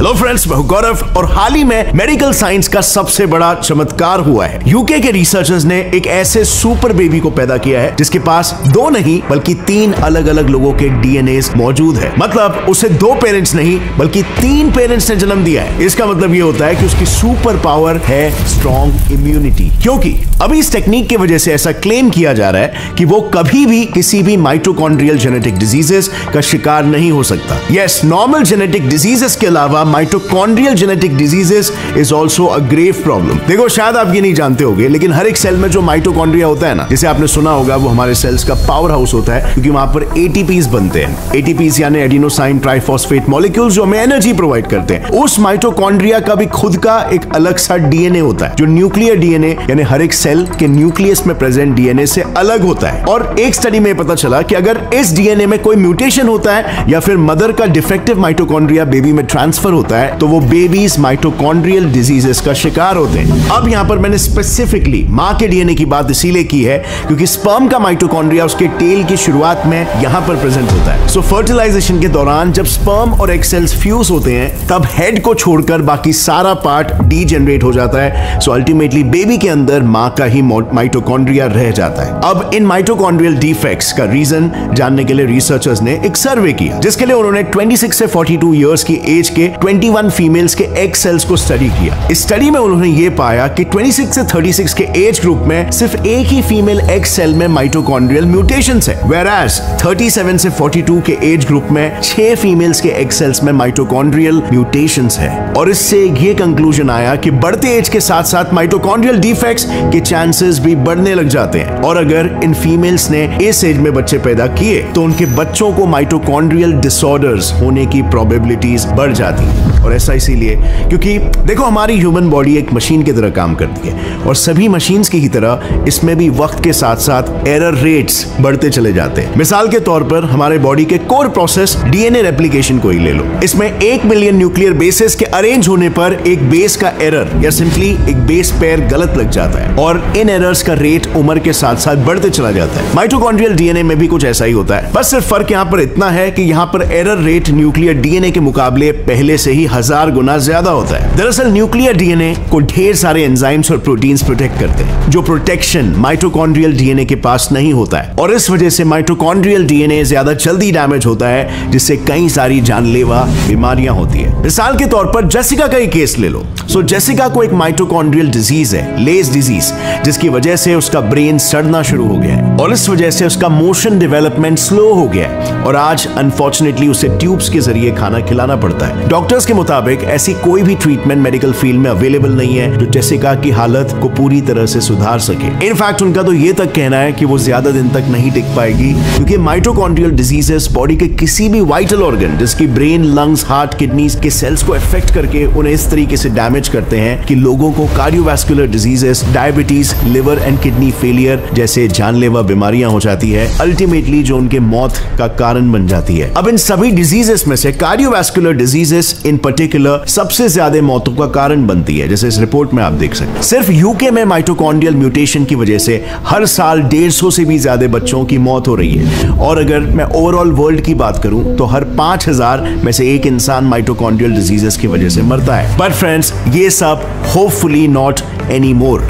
Hello friends, मैं हूं गौरव और हाल ही में मेडिकल साइंस का सबसे बड़ा चमत्कार हुआ है। यूके के रिसर्चर्स ने एक ऐसे सुपर बेबी को पैदा किया है जिसके पास 2 नहीं बल्कि 3 अलग अलग लोगों के डीएनए मौजूद है। मतलब उसे 2 पेरेंट्स नहीं बल्कि 3 पेरेंट्स ने जन्म दिया है। इसका मतलब ये होता है कि उसकी सुपर पावर है स्ट्रॉन्ग इम्यूनिटी, क्योंकि अभी इस टेक्निक की वजह से ऐसा क्लेम किया जा रहा है कि वो कभी भी किसी भी माइटोकॉन्ड्रियल जेनेटिक डिजीजेस का शिकार नहीं हो सकता। यस, नॉर्मल जेनेटिक डिजीजेस के अलावा mitochondrial genetic diseases is also a grave problem. देखो, शायद आप ये नहीं जानते होंगे, लेकिन हर एक सेल में जो माइटोकॉन्ड्रिया होता है ना, जिसे आपने सुना होगा, वो हमारे सेल्स का पावर हाउस होता है, क्योंकि वहां पर एटीपीज बनते हैं। एटीपीज यानी एडिनोसाइन ट्राइफॉस्फेट मॉलिक्यूल्स जो हमें एनर्जी प्रोवाइड करते हैं। उस माइटोकॉन्ड्रिया का भी खुद का एक अलग सा डीएनए होता है, जो न्यूक्लियर डीएनए यानी हर एक सेल के न्यूक्लियस में प्रेजेंट डीएनए से अलग होता है। और एक स्टडी में पता चला कि अगर इस डीएनए में कोई म्यूटेशन होता है या फिर मदर का डिफेक्टिव माइटोकॉन्ड्रिया बेबी में ट्रांसफर होता है तो वो बेबीज माइटोकॉन्ड्रियल डिजीजेस का शिकार होते हैं। अब यहां पर मैंने स्पेसिफिकली मां के डीएनए की बात इसीलिए की है क्योंकि स्पर्म का माइटोकॉन्ड्रिया उसके टेल की शुरुआत में यहां पर प्रेजेंट होता है। सो फर्टिलाइजेशन के दौरान जब स्पर्म और एग सेल्स फ्यूज होते हैं तब हेड को छोड़कर बाकी सारा पार्ट डीजेनरेट हो जाता है। सो अल्टीमेटली बेबी के अंदर मां का ही माइटोकॉन्ड्रिया रह जाता है। अब इन माइटोकॉन्ड्रियल डिफेक्ट्स का रीजन जानने के लिए रिसर्चर्स ने एक सर्वे किया, जिसके लिए उन्होंने 26 से 42 इयर्स की एज के 21 फीमेल्स के एग सेल्स को स्टडी किया। इस स्टडी में उन्होंने ये पाया कि 26 से 36 के एज ग्रुप में सिर्फ एक ही फीमेल एग सेल में माइटोकॉन्ड्रियल म्यूटेशंस है, whereas 37 से 42 के एज ग्रुप में 6 फीमेल्स के एग सेल्स में माइटोकॉन्ड्रियल म्यूटेशंस है। और इससे ये कंक्लूजन आया कि बढ़ते एज के साथ साथ माइटोकॉन्ड्रियल डिफेक्ट्स के चांसेस भी बढ़ने लग जाते हैं। और अगर इन फीमेल्स ने इस एज में बच्चे पैदा किए तो उनके बच्चों को माइटोकॉन्ड्रियल डिसऑर्डर्स होने की प्रोबेबिलिटीज बढ़ जाती है। और ऐसा इसीलिए क्योंकि देखो, हमारी ह्यूमन बॉडी एक मशीन की तरह काम करती है और सभी मशीन्स की ही तरह इसमें भी वक्त के साथ साथ एरर रेट्स बढ़ते चले जाते हैं। मिसाल के तौर पर हमारे बॉडी के कोर प्रोसेस डीएनए रेप्लिकेशन को ही ले लो। इसमें 1 मिलियन न्यूक्लियर बेसेस के अरेंज होने पर एक बेस का एरर या सिंपली एक बेस पेयर गलत लग जाता है और इन एरर्स का रेट उम्र के साथ साथ बढ़ते चला जाता है। माइटोकॉन्ड्रियल डीएनए में भी कुछ ऐसा ही होता है, बस सिर्फ फर्क यहाँ पर इतना है कि यहाँ पर एरर रेट न्यूक्लियर डीएनए के मुकाबले पहले से ही 1000 गुना ज्यादा होता है। दरअसल न्यूक्लियर डीएनए को ढेर सारे एंजाइम्स और प्रोटीन्स प्रोटेक्ट करते हैं, जो प्रोटेक्शन माइटोकॉन्ड्रियल डीएनए के पास नहीं होता है। और इस वजह से माइटोकॉन्ड्रियल डीएनए ज्यादा जल्दी डैमेज होता है, जिससे कई सारी जानलेवा बीमारियां होती है। मिसाल के तौर पर जेसिका का ही केस ले लो। सो जेसिका को एक माइटोकॉन्ड्रियल डिजीज है, लेज डिजीज, जिसकी वजह से उसका ब्रेन सड़ना शुरू हो गया है और इस वजह से उसका मोशन डेवलपमेंट स्लो हो गया है और आज अनफॉर्चुनेटली उसे ट्यूब्स के जरिए खाना खिलाना पड़ता है। डॉक्टर्स के मुताबिक ऐसी कोई भी ट्रीटमेंट मेडिकल फील्ड में अवेलेबल नहीं है जो जेसिका की हालत को पूरी तरह से सुधार सके। इनफैक्ट उनका तो ये तक कहना है कि वो ज्यादा दिन तक नहीं टिक पाएगी, क्योंकि माइटोकॉन्ड्रियल डिजीजेस बॉडी के किसी भी वाइटल ऑर्गन, जिसकी ब्रेन, लंग्स, हार्ट, किडनीज के सेल्स को अफेक्ट करके उन्हें इस तरीके से डैमेज करते हैं कि लोगों को cardiovascular diseases, diabetes, liver and kidney failure जैसे जानलेवा बीमारियां हो जाती है, अल्टीमेटली जो उनके मौत का कारण बन जाती है। अब इन सभी डिजीजेस में से कार्डियोवैस्कुलर डिजीजेस इन पर्टिकुलर सबसे ज्यादा मौतों का कारण बनती है, जैसे इस रिपोर्ट में आप देख सकते हैं। सिर्फ यूके में माइटोकॉन्ड्रियल म्यूटेशन की वजह से हर साल 150 से भी ज्यादा बच्चों की मौत हो रही है। और अगर मैं ओवरऑल वर्ल्ड की बात करूं तो हर 5000 में से एक इंसान माइटोकॉन्ड्रियल डिजीजेस की वजह से मरता है। बट फ्रेंड्स, ये सब होपफुली नॉट एनी मोर,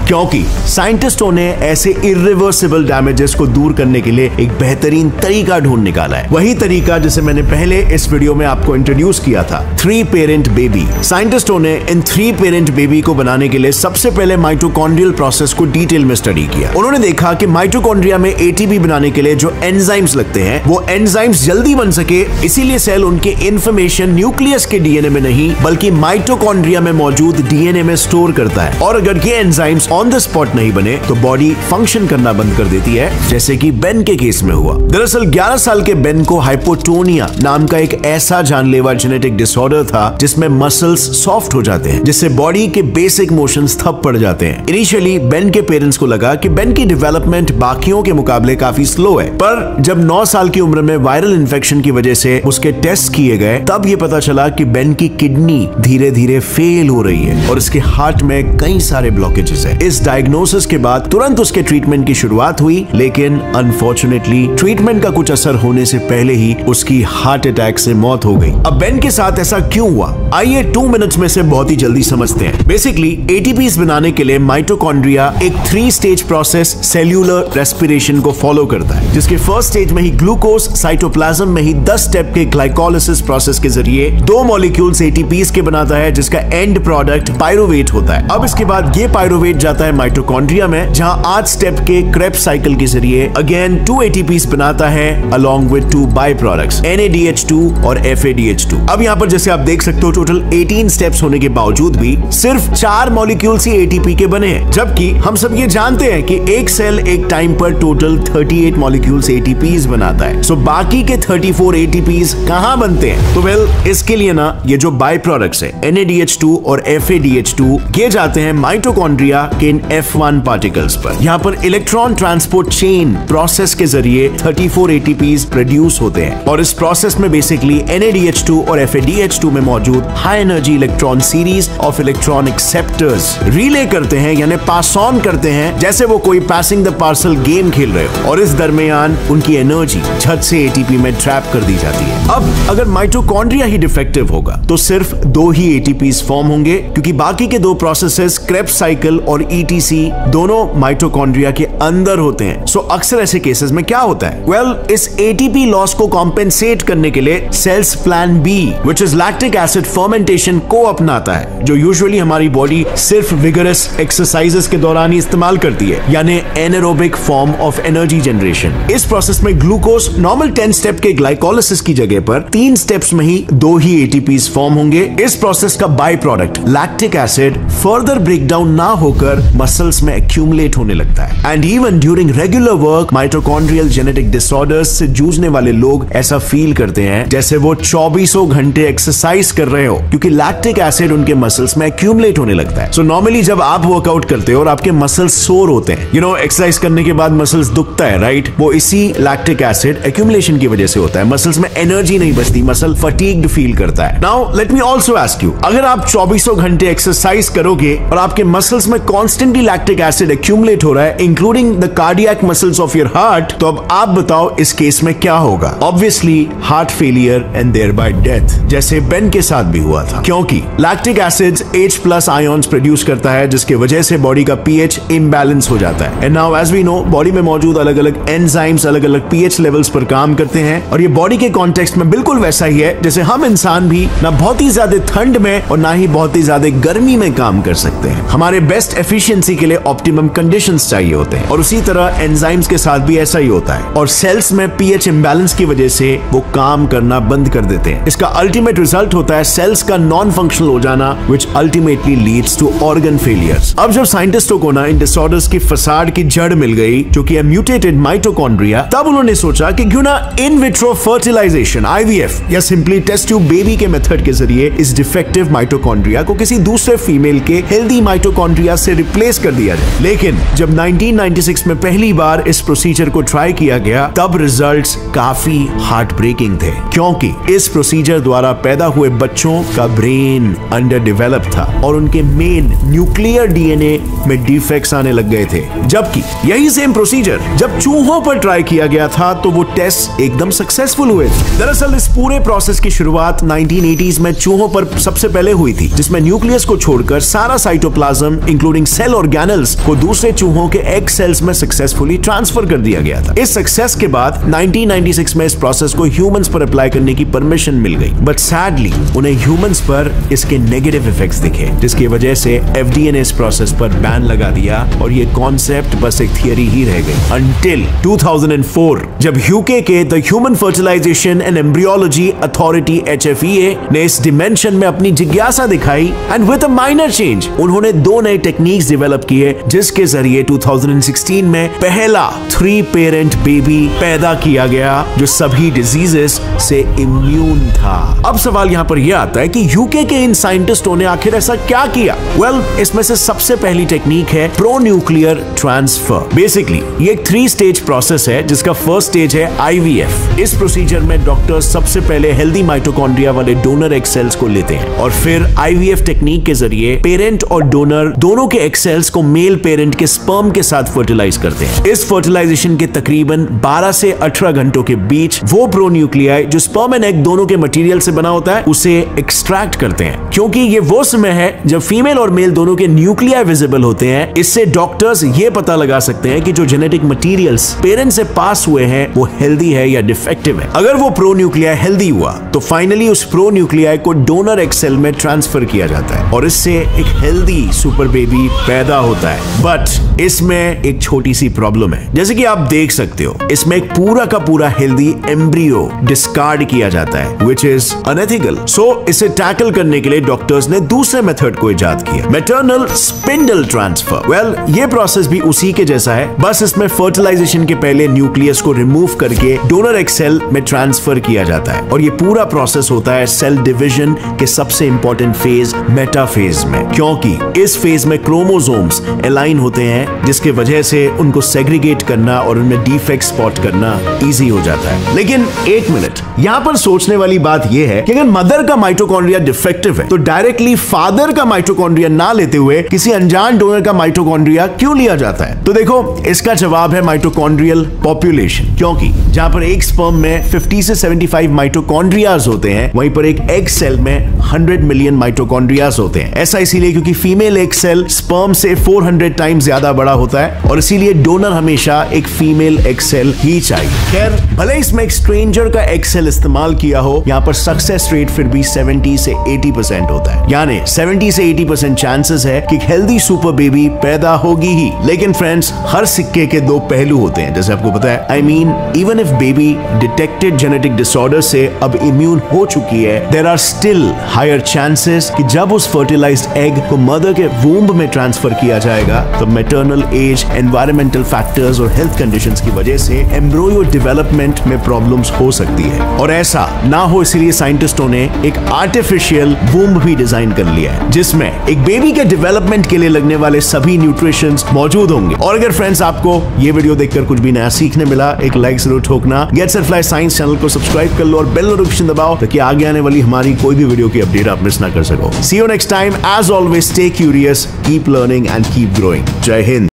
क्योंकि साइंटिस्टों ने ऐसे इरिवर्सिबल डैमेजेस को दूर करने के लिए एक बेहतरीन तरीका ढूंढ निकाला है। वही तरीका जिसे मैंने पहले इस वीडियो में आपको इंट्रोड्यूस किया था, 3 पेरेंट बेबी। साइंटिस्टों ने इन 3 पेरेंट बेबी को बनाने के लिए सबसे पहले माइटोकॉन्ड्रियल प्रोसेस को डिटेल में स्टडी किया। उन्होंने देखा कि माइटोकॉन्ड्रिया में एटीपी बनाने के लिए जो एंजाइम्स लगते हैं, वो एंजाइम्स जल्दी बन सके, इसीलिए सेल उनके इंफॉर्मेशन न्यूक्लियस के डीएनए में नहीं बल्कि माइटोकॉन्ड्रिया में मौजूद डीएनए में स्टोर करता है। और अगर ये एंजाइम्स ऑन द स्पॉट नहीं बने तो बॉडी फंक्शन करना बंद कर देती है, जैसे कि बेन के केस में हुआ। दरअसल 11 साल के बेन को हाइपोटोनिया नाम का एक ऐसा जानलेवा जेनेटिक डिसऑर्डर था जिसमें मसल्स सॉफ्ट हो जाते हैं, जिससे बॉडी के बेसिक मोशंस ठप पड़ जाते हैं। इनिशियली बेन के पेरेंट्स को लगा कि बेन की डेवलपमेंट बाकियों के मुकाबले काफी स्लो है, पर जब 9 साल की उम्र में वायरल इन्फेक्शन की वजह से उसके टेस्ट किए गए तब ये पता चला कि बेन की किडनी धीरे धीरे फेल हो रही है और इसके हार्ट में कई सारे ब्लॉकेजेस है। इस डायग्नोसिस के बाद तुरंत उसके ट्रीटमेंट की शुरुआत हुई, लेकिन अनफॉर्चुनेटली ट्रीटमेंट का कुछ असर होने से पहले ही उसकी हार्ट अटैक से मौत हो गई। अब बेन के साथ ऐसा क्यों हुआ, आइए 2 मिनट्स में से बहुत ही जल्दी समझते हैं। बेसिकली एटीपीज बनाने के लिए माइटोकॉन्ड्रिया एक 3 स्टेज प्रोसेस सेल्यूलर रेस्पिरेशन को फॉलो करता है, जिसके फर्स्ट स्टेज में ही ग्लूकोज साइटोप्लाज्म में ही 10 स्टेप के ग्लाइकोलिसिस प्रोसेस के जरिए 2 मॉलिक्यूल्स एटीपीज के बनाता है, जिसका एंड प्रोडक्ट पायरुवेट होता है। अब इसके बाद ये पायरुवेट जाता है माइटोकॉन्ड्रिया में, जहां 8 स्टेप के क्रेब्स साइकिल के जरिए अगेन 2 एटीपीज बनाता है along with 2 by products NADH2 और FADH2। अब यहाँ पर जैसे आप देख सकते हो टोटल 18 स्टेप्स होने के बावजूद भी सिर्फ 4 मॉलिक्यूल्स ही एटीपी के बने हैं, जबकि हम सब ये जानते हैं कि एक सेल एक टाइम पर टोटल 38 मॉलिक्यूल्स एटीपीज बनाता है। सो बाकी के 34 एटीपीज कहां बनते हैं? तो वेल इसके लिए ना ये जो बाय प्रोडक्ट्स है NADH2 और FADH2 ये जाते हैं माइटोकॉन्ड्रिया के इन F1 पार्टिकल्स पर। यहाँ पर इलेक्ट्रॉन ट्रांसपोर्ट चेन प्रोसेस के जरिए 34 एटीपीज प्रोड्यूस होते हैं, और इस प्रोसेस में बेसिकली NADH2 और FADH2 में मौजूद high energy electron series of electron acceptors relay करते हैं, यानी पास ऑन करते हैं, जैसे वो कोई पासिंग द पार्सल गेम खेल रहे हो, और इस दरमियान उनकी एनर्जी झट से एटीपी में ट्रैप कर दी जाती है। अब अगर माइटोकॉन्ड्रिया ही डिफेक्टिव होगा तो सिर्फ 2 ही एटीपीज फॉर्म होंगे, क्योंकि बाकी के 2 प्रोसेसेस क्रेब्स साइकिल और ETC दोनों माइटोकॉन्ड्रिया के अंदर होते हैं। सो अक्सर ऐसे केसेस में क्या होता है? वेल इस एटीपी लॉस को कॉम्पेंसेट करने के लिए cells plan B which is lactic acid fermentation को अपनाता है, जो यूजुअली हमारी बॉडी सिर्फ विगरस एक्सरसाइजेस के दौरान ही इस्तेमाल करती है, यानी anaerobic form of energy generation. इस प्रोसेस में ग्लूकोज नॉर्मल 10 स्टेप के ग्लाइकोलिसिस की जगह पर 3 स्टेप्स में ही 2 ही एटीपीज फॉर्म होंगे। इस प्रोसेस का by product lactic acid further break down ना होकर मसल्स में एक्यूमुलेट होने लगता है। And even during regular work mitochondrial genetic disorders से जूझने वाले लोग ऐसा फील करते हैं जैसे वो 24 घंटे एक्सरसाइज कर रहे हो, क्योंकि लैक्टिक एसिड उनके मसल्स में एक्यूमुलेट होने लगता है। सो नॉर्मली जब आप वर्कआउट करते हो और आपके मसल्स सोर होते हैं, एक्सरसाइज करने के बाद मसल्स दुखता है, राइट? वो इसी लैक्टिक एसिड एक्यूमुलेशन की वजह से होता है। मसल्स में एनर्जी नहीं बचती, मसल फटीग्ड फील करता है। Now let me also ask you, अगर आप 24 घंटे एक्सरसाइज करोगे और आपके मसल्स में कॉन्स्टेंटली लैक्टिक एसिड एक्यूमुलेट हो रहा है, including the cardiac muscles of your heart, तो अब आप बताओ इस केस में क्या होगा? Obviously heart failure and thereby death, जैसे बेन के साथ भी हुआ था, क्योंकि lactic acid H+ ions produce करता है, जिसके वजह से बॉडी का pH इम्बैलेंस हो जाता है। And now as we know body में मौजूद अलग अलग एंजाइम्स अलग अलग pH लेवल्स पर काम करते हैं, और ये बॉडी के कॉन्टेक्स्ट में बिल्कुल वैसा ही है जैसे हम इंसान भी ना बहुत ही ज्यादा ठंड में और ना ही बहुत ही ज्यादा गर्मी में काम कर सकते हैं। हमारे बेस्ट एफिशिएंसी के लिए ऑप्टिमम कंडीशंस चाहिए होते हैं, और उसी तरह एंजाइम्स के साथ भी ऐसा ही होता है, और सेल्स में pH इम्बैलेंस की वजह से वो काम करना बंद कर देते हैं। इसका अल्टीमेट रिजल्ट होता है सेल्स का नॉन फंक्शनल हो जाना, which ultimately leads to organ failures। अब जब साइंटिस्टों को ना इन डिसऑर्डर्स की फसाड की जड़ मिल गई, जो कि है म्यूटेटेड माइटोकॉन्ड्रिया, तब उन्होंने सोचा कि क्यों ना इन विट्रो फर्टिलाइजेशन IVF या सिंपली टेस्ट ट्यूब बेबी के मेथड के जरिए इस डिफेक्टिव माइटोकॉन्ड्रिया को किसी दूसरे फीमेल के हेल्दी माइटोकॉन्ड्रिया से रिप्लेस कर दिया जाए। लेकिन जब 1996 में पहली बार इस प्रोसीजर को ट्राई किया गया, तब रिजल्ट्स काफी हार्ट ब्रेकिंग थे, क्योंकि इस प्रोसीजर द्वारा पैदा हुए बच्चों का ब्रेन अंडर डेवलप था और उनके मेन न्यूक्लियर DNA में डिफेक्ट्स आने लग गए थे। जबकि यही सेम प्रोसीजर जब चूहों पर ट्राई किया गया था तो वो टेस्ट एकदम सक्सेसफुल हुए थे। दरअसल इस पूरे प्रोसेस की शुरुआत 1980s में चूहों पर सबसे पहले हुई थी, जिसमें न्यूक्लियस को छोड़कर सारा साइटोप्लाज्म इंक्लूडिंग सेल ऑर्गेनल्स को दूसरे चूहों के एग सेल्स में सक्सेसफुली ट्रांसफर कर दिया गया था। इस सक्सेस के बाद 1996 में इस प्रोसेस को ह्यूमंस पर अप्लाई करने की परमिशन मिल गई, बट सैडली उन्हें ह्यूमंस पर इसके नेगेटिव इफेक्ट्स दिखे, जिसकी वजह से FDA ने इस प्रोसेस पर बैन लगा दिया और ये कॉन्सेप्ट बस एक थियरी ही रह गई। Until 2004 जब UK के the human fertilisation and embryology authority HFEA ने इस डिमेंशन में अपनी जिज्ञासा दिखाई, and with a minor change उन्होंने 2 नए टेक्निक्स डेवलप किए, जिसके जरिए 2016 में पहला 3 पेरेंट बेबी पैदा किया गया जो सभी डिजीजेस से इम्यून था। अब सवाल यहाँ पर यह आता है कि UK के इन साइंटिस्टों ने आखिर ऐसा क्या किया? वेल, इसमें से सबसे पहली टेक्निक है प्रो न्यूक्लियर ट्रांसफर। बेसिकली ये एक 3 स्टेज प्रोसेस है, जिसका फर्स्ट स्टेज है IVF। इस प्रोसीजर में डॉक्टर सबसे पहले हेल्दी माइटोकॉन्ड्रिया वाले डोनर एग सेल्स को लेते हैं और फिर IVF टेक्निक के जरिए पेरेंट और डोनर दोनों के एग सेल्स को मेल पेरेंट के स्पर्म के साथ फर्टिलाइज करते हैं। इस फर्टिलाइजेशन के तकरीबन 12 से 18 घंटों के बीच वो प्रोन्यूक्लियाई जो स्पर्म एंड एग दोनों के मटेरियल से बना होता है उसे एक्सट्रैक्ट करते हैं, क्योंकि ये वो समय है जब फीमेल और मेल दोनों के न्यूक्लियाई विजिबल होते हैं। इससे डॉक्टर्स ये पता लगा सकते हैं कि जो जेनेटिक मटेरियल्स पेरेंट से पास हुए हैं वो हेल्दी है या डिफेक्टिव है। अगर वो प्रोन्यूक्लियाई हेल्दी हुआ तो फाइनली उस प्रोन्यूक्लियाई को डोनर एग सेल में ट्रांसफर किया जाता है और इससे एक हेल्दी सुपर बेबी पैदा होता है। बट इसमें एक छोटी सी प्रॉब्लम है, जैसे कि आप देख सकते हो इसमें एक पूरा का पूरा हेल्दी एम्ब्रियो डिस्कार्ड किया जाता है, विच इज अनएथिकल। सो इसे टैकल करने के लिए डॉक्टर्स ने दूसरे मेथड को इजाद किया, मैटरनल स्पिंडल ट्रांसफर। वेल, ये प्रोसेस भी उसी के जैसा है, बस इसमें फर्टिलाइजेशन के पहले न्यूक्लियस को रिमूव करके डोनर एग सेल में ट्रांसफर किया जाता है और ये पूरा प्रोसेस होता है सेल डिवीजन के सबसे इंपॉर्टेंट फेज मेटाफेज में, क्योंकि इस फेज में क्रोमोसोम्स अलाइन होते हैं जिसके वजह से उनको सेग्रीगेट करना और उनमें डिफेक्ट स्पॉट करना इजी हो जाता है। लेकिन एक मिनट, यहां पर सोचने वाली बात यह है कि अगर मदर का माइटोकॉन्ड्रिया डिफेक्टिव है तो डायरेक्टली फादर का माइटोकॉन्ड्रिया ना लेते हुए किसी अनजान डोनर का माइटोकॉन्ड्रिया क्यों लिया जाता है? तो देखो, इसका जवाब है माइटोकॉन्ड्रियल पॉपुलेशन, क्योंकि जहां पर एक स्पर्म में 50 से 75 माइटोकॉन्ड्रियाज होते हैं, वहीं पर एक एग सेल में 100 मिलियन माइटोकॉन्ड्रियाज होते हैं। ऐसा इसीलिए क्योंकि फीमेल एग सेल स्पर्म से 400 टाइम्स ज्यादा बड़ा होता है और इसीलिए डोनर हमेशा एक फीमेल एग सेल ही चाहिए। खैर, भले इसमें एक स्ट्रेंजर का एग सेल इस्तेमाल किया हो, यहाँ पर सक्सेस रेट फिर भी 70 से 80% होता है, यानी 70 से 80% चांसेस है कि हेल्दी सुपर बेबी पैदा होगी ही। लेकिन फ्रेंड्स, हर सिक्के के दो पहलू होते हैं, जैसे आपको पता है। I mean, even if baby detected genetic disorder से अब इम्यून हो चुकी है, there are still higher chances कि जब उस फर्टिलाइज्ड एग को मदर के वूम्ब में ट्रांसफर किया जाएगा तो मैटरनल एज, एनवायरमेंटल फैक्टर्स और हेल्थ कंडीशंस की वजह से एम्ब्रियो डेवलपमेंट में प्रॉब्लम्स हो सकती है। और ऐसा ना हो इसलिए साइंटिस्टों ने एक आर्टिफिशियल वूम्ब भी डिजाइन कर लिया है, जिसमें एक बेबी के डेवलपमेंट के लिए लगने वाले सभी न्यूट्रिशंस मौजूद होंगे। और अगर फ्रेंड्स आपको ये वीडियो देखकर कुछ भी नया सीखने मिला, एक लाइक जरूर ठोकना। Gates and fly science channel को सब्सक्राइब कर लो और बेल नोटिफिकेशन दबाओ ताकि आगे आने वाली हमारी कोई भी वीडियो की अपडेट आप मिस ना कर सको। See you next time. As always, stay curious, keep learning and keep growing. जय हिंद।